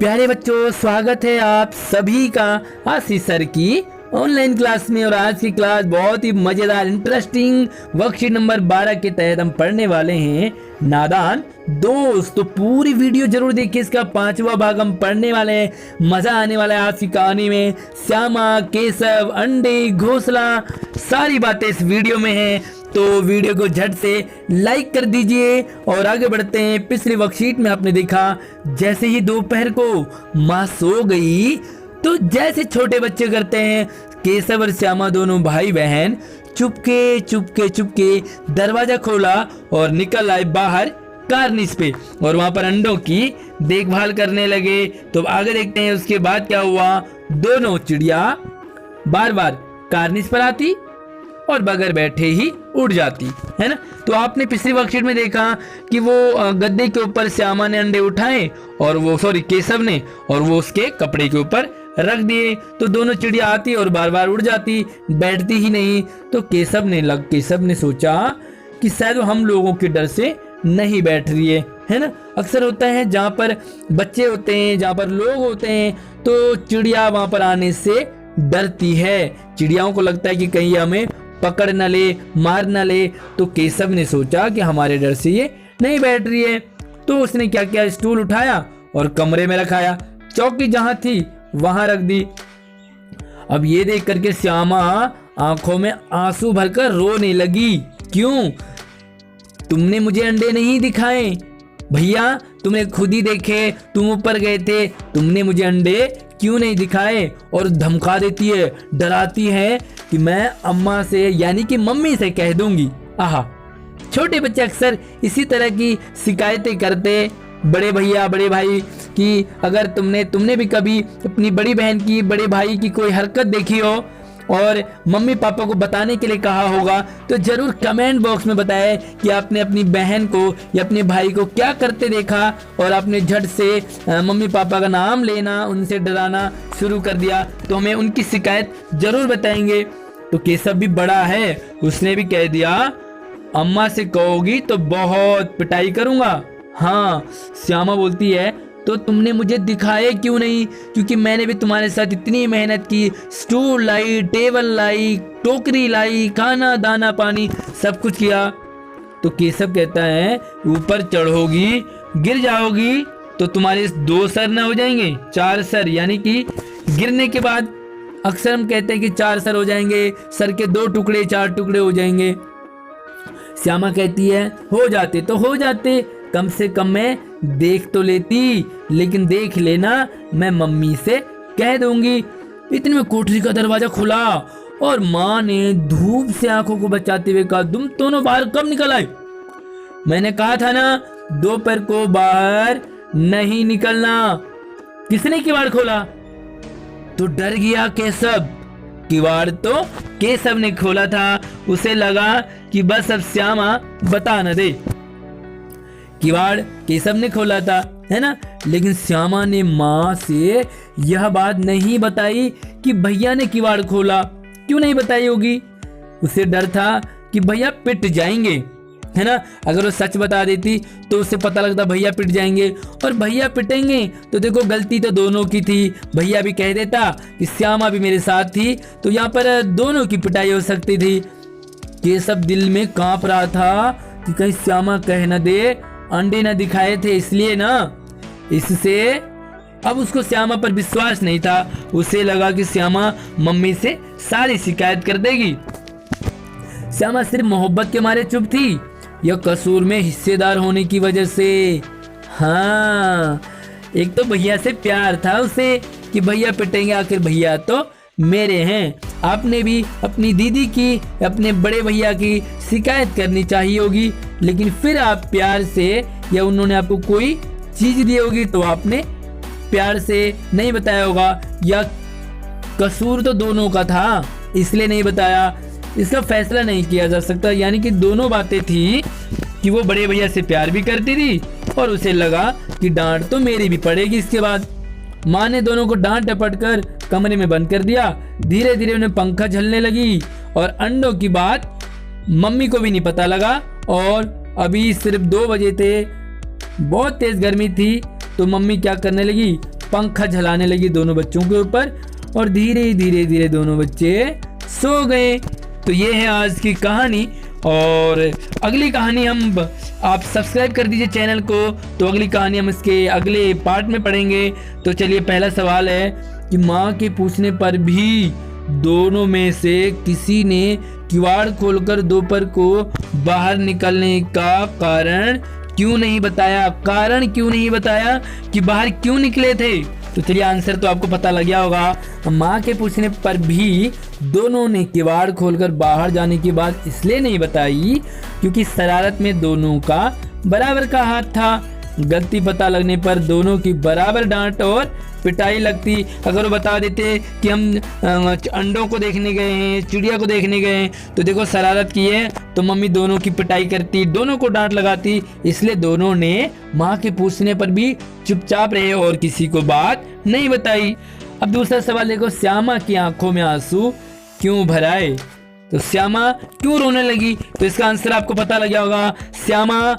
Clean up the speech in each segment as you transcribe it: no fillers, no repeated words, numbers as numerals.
प्यारे बच्चों, स्वागत है आप सभी का आशीष सर की ऑनलाइन क्लास में। और आज की क्लास बहुत ही मजेदार इंटरेस्टिंग वर्कशीट नंबर 12 के तहत हम पढ़ने वाले हैं नादान दोस्त। तो पूरी वीडियो जरूर देखिए, इसका 5वां भाग हम पढ़ने वाले हैं। मजा आने वाला है आज की कहानी में। श्यामा, केशव, अंडे, घोंसला, सारी बातें इस वीडियो में हैं। तो वीडियो को झट से लाइक कर दीजिए और आगे बढ़ते हैं। पिछली वर्कशीट में आपने देखा जैसे ही दोपहर को माँ सो गई तो जैसे छोटे बच्चे करते हैं, केशव और श्यामा दोनों भाई बहन चुपके चुपके चुपके दरवाजा खोला और निकल आए बाहर कार्निस पे, और वहां पर अंडों की देखभाल करने लगे। तो आगे देखते हैं उसके बाद क्या हुआ। दोनों चिड़िया बार बार कार्निस पर आती और बगैर बैठे ही उड़ जाती है ना। तो आपने पिछली वर्कशीट में देखा कि वो गद्दे के ऊपर श्यामा ने अंडे उठाए और वो केशव ने, और वो उसके कपड़े के ऊपर रख दिए। तो दोनों चिड़िया आती और बार बार उड़ जाती, बैठती ही नहीं। तो केशव ने सोचा कि शायद हम लोगों के डर से नहीं बैठ रही है ना। अक्सर होता है जहाँ पर बच्चे होते हैं, जहाँ पर लोग होते हैं, तो चिड़िया वहां पर आने से डरती है। चिड़ियाओं को लगता है कि कहीं हमें पकड़ न ले, मार न ले। तो केशव ने सोचा कि हमारे डर से ये नहीं बैठ रही है। तो उसने क्या किया, स्टूल उठाया और कमरे में रखाया, चौकी जहां थी वहां रख दी। अब ये देख करके श्यामा आंखों में आंसू भरकर रोने लगी। क्यों? तुमने मुझे अंडे नहीं दिखाए भैया, तुमने खुद ही देखे, तुम ऊपर गए थे, तुमने मुझे अंडे क्यों नहीं दिखाए? और धमका देती है, डराती है कि मैं अम्मा से यानी कि मम्मी से कह दूंगी। आहा, छोटे बच्चे अक्सर इसी तरह की शिकायतें करते बड़े भैया बड़े भाई की। अगर तुमने भी कभी अपनी बड़ी बहन की, बड़े भाई की कोई हरकत देखी हो और मम्मी पापा को बताने के लिए कहा होगा, तो जरूर कमेंट बॉक्स में बताएं कि आपने अपनी बहन को या अपने भाई को क्या करते देखा और आपने झट से मम्मी पापा का नाम लेना, उनसे डराना शुरू कर दिया। तो हमें उनकी शिकायत जरूर बताएंगे। तो केशव भी बड़ा है, उसने भी कह दिया अम्मा से कहोगी तो बहुत पिटाई करूंगा। हाँ, श्यामा बोलती है तो तुमने मुझे दिखाए क्यों नहीं? क्योंकि मैंने भी तुम्हारे साथ इतनी मेहनत की, स्टूल लाई, टेबल लाई, टोकरी लाई, खाना दाना पानी सब कुछ किया। तो केशव कहता है ऊपर चढ़ोगी, गिर जाओगी तो तुम्हारे 2 सर न हो जाएंगे, 4 सर, यानी कि गिरने के बाद अक्सर हम कहते हैं कि 4 सर हो जाएंगे, सर के 2 टुकड़े 4 टुकड़े हो जाएंगे। श्यामा कहती है हो जाते तो हो जाते, कम से कम मैं देख तो लेती, लेकिन देख लेना मैं मम्मी से कह दूंगी। इतने में कोठरी का दरवाजा खुला और माँ ने धूप से आंखों को बचाते हुए कहा तुम दोनों बाहर कब निकल आए? मैंने कहा था ना दोपहर को बाहर नहीं निकलना। किसने किवाड़ खोला? तो डर गया केशव। किवाड़ तो केशव ने खोला था। उसे लगा कि बस अब श्यामा बता न दे। किवाड़ केशव ने खोला था, है ना। लेकिन श्यामा ने माँ से यह बात नहीं बताई कि भैया ने किवाड़ खोला। क्यों नहीं बताई होगी? उसे डर था कि भैया पिट जाएंगे, है ना। अगर वो सच बता देती तो उसे पता लगता भैया पिट जाएंगे, और भैया पिटेंगे तो देखो गलती तो दोनों की थी। भैया भी कह देता कि श्यामा भी मेरे साथ थी, तो यहाँ पर दोनों की पिटाई हो सकती थी। केशव दिल में कांप रहा था कि कहीं श्यामा कह न दे अंडे न दिखाए थे इसलिए ना। इससे अब उसको श्यामा पर विश्वास नहीं था। उसे लगा कि श्यामा मम्मी से सारी शिकायत कर देगी। श्यामा सिर्फ मोहब्बत के मारे चुप थी या कसूर में हिस्सेदार होने की वजह से? हाँ, एक तो भैया से प्यार था उसे कि भैया पिटेंगे, आखिर भैया तो मेरे हैं। आपने भी अपनी दीदी की, अपने बड़े भैया की शिकायत करनी चाहिए होगी, लेकिन फिर आप प्यार से, या उन्होंने आपको कोई चीज दी होगी तो आपने प्यार से नहीं बताया होगा, या कसूर तो दोनों का था इसलिए नहीं बताया। इसका फैसला नहीं किया जा सकता। यानी कि दोनों बातें थी कि वो बड़े भैया से प्यार भी करती थी और उसे लगा कि डांट तो मेरी भी पड़ेगी इसके बाद। माँ ने दोनों को डांट डपट कर कमरे में बंद कर दिया। धीरे धीरे उन्हें पंखा झलने लगी और अंडों की बात मम्मी को भी नहीं पता लगा। और अभी सिर्फ 2 बजे थे, बहुत तेज गर्मी थी, तो मम्मी क्या करने लगी, पंखा झलाने लगी दोनों बच्चों के ऊपर और धीरे धीरे धीरे दोनों बच्चे सो गए। तो ये है आज की कहानी। और अगली कहानी हम आप सब्सक्राइब कर दीजिए चैनल को, तो अगली कहानी हम इसके अगले पार्ट में पढ़ेंगे। तो चलिए, पहला सवाल है कि माँ के पूछने पर भी दोनों में से किसी ने किवाड़ खोलकर दोपहर को बाहर निकलने का कारण क्यों नहीं बताया। कारण क्यों नहीं बताया कि बाहर क्यों निकले थे। तो चलिए, आंसर तो आपको पता लग गया होगा। माँ के पूछने पर भी दोनों ने किवाड़ खोलकर बाहर जाने की बात इसलिए नहीं बताई क्योंकि शरारत में दोनों का बराबर का हाथ था। गलती पता लगने पर दोनों की बराबर डांट और पिटाई लगती। अगर वो बता देते कि हम अंडों को देखने गए हैं, चिड़िया को देखने गए हैं, तो देखो शरारत की है, तो मम्मी दोनों की पिटाई करती, दोनों को डांट लगाती। इसलिए दोनों ने माँ के पूछने पर भी चुपचाप रहे और किसी को बात नहीं बताई। अब दूसरा सवाल देखो, श्यामा की आंखों में आंसू क्यों भर आए। तो श्यामा क्यों रोने लगी। तो इसका आंसर आपको पता लग गया होगा। श्यामा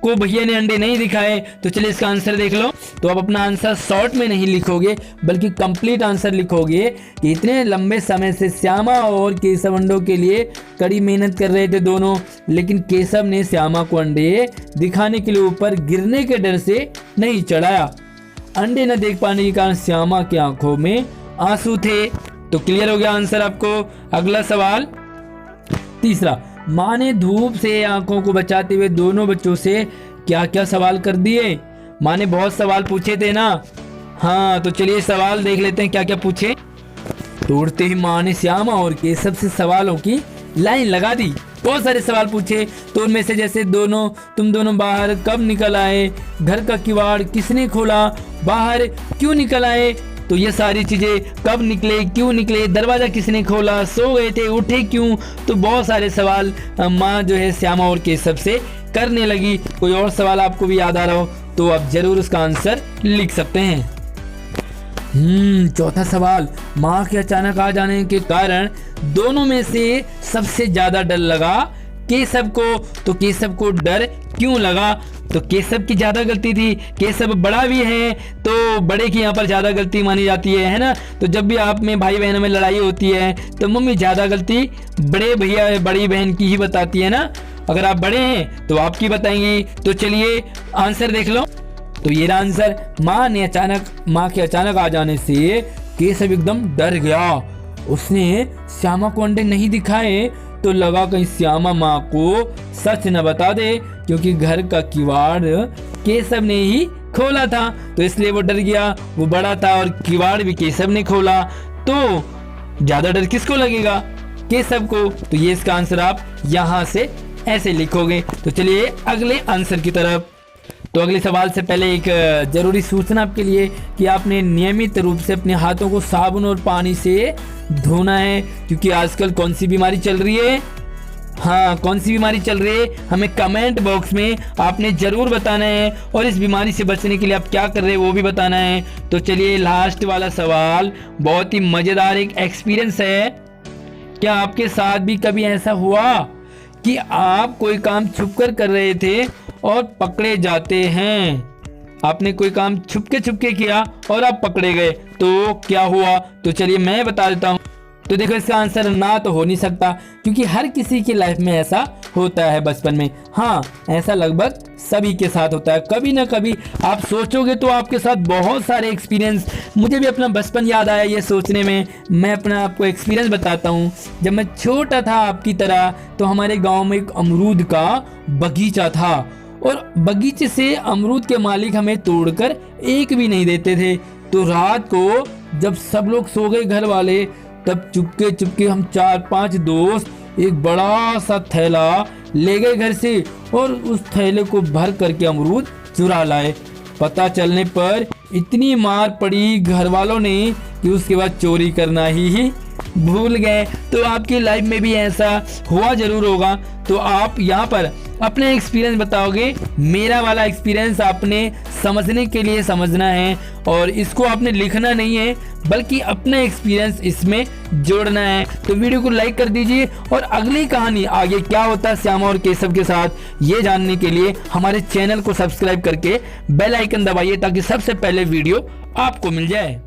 को भैया ने अंडे नहीं दिखाए। तो चलिए, इसका आंसर देख लो। तो आप अपना आंसर शॉर्ट में नहीं लिखोगे बल्कि कंप्लीट आंसर लिखोगे कि इतने लंबे समय से श्यामा और केशव अंडों के लिए कड़ी मेहनत कर रहे थे दोनों, लेकिन केशव ने श्यामा को अंडे दिखाने के लिए ऊपर गिरने के डर से नहीं चढ़ाया। अंडे न देख पाने के कारण श्यामा की आंखों में आंसू थे। तो क्लियर हो गया आंसर आपको। अगला सवाल तीसरा, माँ ने धूप से आंखों को बचाते हुए दोनों बच्चों से क्या क्या सवाल कर दिए। माँ ने बहुत सवाल पूछे थे ना। हाँ, तो चलिए सवाल देख लेते हैं क्या क्या पूछे। तो उड़ते ही माँ ने श्यामा और केशव से सवालों की लाइन लगा दी। बहुत सारे सवाल पूछे। तो उनमें से जैसे तुम दोनों बाहर कब निकल आए, घर का किवाड़ किसने खोला, बाहर क्यों निकल आए, तो ये सारी चीजें, कब निकले, क्यों निकले, दरवाजा किसने खोला, सो गए थे, उठे क्यों। तो बहुत सारे सवाल माँ जो है श्यामा और केशव से करने लगी। कोई और सवाल आपको भी याद आ रहा हो तो आप जरूर उसका आंसर लिख सकते हैं। चौथा सवाल, माँ के अचानक आ जाने के कारण दोनों में से सबसे ज्यादा डर लगा केशव को। तो केशव को डर क्यों लगा। तो केशव की ज्यादा गलती थी। केशव बड़ा भी है तो बड़े की यहाँ पर ज्यादा गलती मानी जाती है ना। तो जब भी आप में भाई बहनों में लड़ाई होती है तो मम्मी ज्यादा गलती बड़े भैया बड़ी बहन की ही बताती है ना। अगर आप बड़े हैं तो आपकी बताएंगी। तो चलिए आंसर देख लो। तो ये रहा आंसर। माँ के अचानक आ जाने से केशव एकदम डर गया। उसने श्यामा को अंडे नहीं दिखाए तो लगा कहीं श्यामा माँ को सच न बता दे, क्योंकि घर का किवाड़ केशव ने ही खोला था। तो इसलिए वो डर गया। वो बड़ा था और किवाड़ भी केशव ने खोला, तो ज्यादा डर किसको लगेगा, केशव को। तो ये इसका आंसर आप यहाँ से ऐसे लिखोगे। तो चलिए अगले आंसर की तरफ। तो अगले सवाल से पहले एक जरूरी सूचना आपके लिए कि आपने नियमित रूप से अपने हाथों को साबुन और पानी से धोना है, क्योंकि आजकल कौन सी बीमारी चल रही है। हाँ, कौन सी बीमारी चल रही है हमें कमेंट बॉक्स में आपने जरूर बताना है, और इस बीमारी से बचने के लिए आप क्या कर रहे हैं वो भी बताना है। तो चलिए लास्ट वाला सवाल बहुत ही मजेदार एक एक्सपीरियंस है। क्या आपके साथ भी कभी ऐसा हुआ कि आप कोई काम छुपकर कर रहे थे और पकड़े जाते हैं। आपने कोई काम छुपके किया और आप पकड़े गए, तो क्या हुआ। तो चलिए मैं बता देता हूँ। तो देखो इसका आंसर ना तो हो नहीं सकता, क्योंकि हर किसी की लाइफ में ऐसा होता है बचपन में। हाँ, ऐसा लगभग सभी के साथ होता है। कभी ना कभी आप सोचोगे तो आपके साथ बहुत सारे एक्सपीरियंस। मुझे भी अपना बचपन याद आया ये सोचने में। मैं अपना आपको एक्सपीरियंस बताता हूँ। जब मैं छोटा था आपकी तरह, तो हमारे गाँव में एक अमरूद का बगीचा था, और बगीचे से अमरूद के मालिक हमें तोड़कर एक भी नहीं देते थे। तो रात को जब सब लोग सो गए घर वाले, तब चुपके हम 4-5 दोस्त एक बड़ा सा थैला ले गए घर से, और उस थैले को भर करके अमरूद चुरा लाए। पता चलने पर इतनी मार पड़ी घर वालों ने कि उसके बाद चोरी करना ही भूल गए तो आपकी लाइफ में भी ऐसा हुआ जरूर होगा। तो आप यहाँ पर अपने एक्सपीरियंस बताओगे। मेरा वाला एक्सपीरियंस आपने समझने के लिए समझना है और इसको आपने लिखना नहीं है बल्कि अपना एक्सपीरियंस इसमें जोड़ना है। तो वीडियो को लाइक कर दीजिए और अगली कहानी आगे क्या होता है श्यामा और केशव के साथ ये जानने के लिए हमारे चैनल को सब्सक्राइब करके बेल आइकन दबाइए ताकि सबसे पहले वीडियो आपको मिल जाए।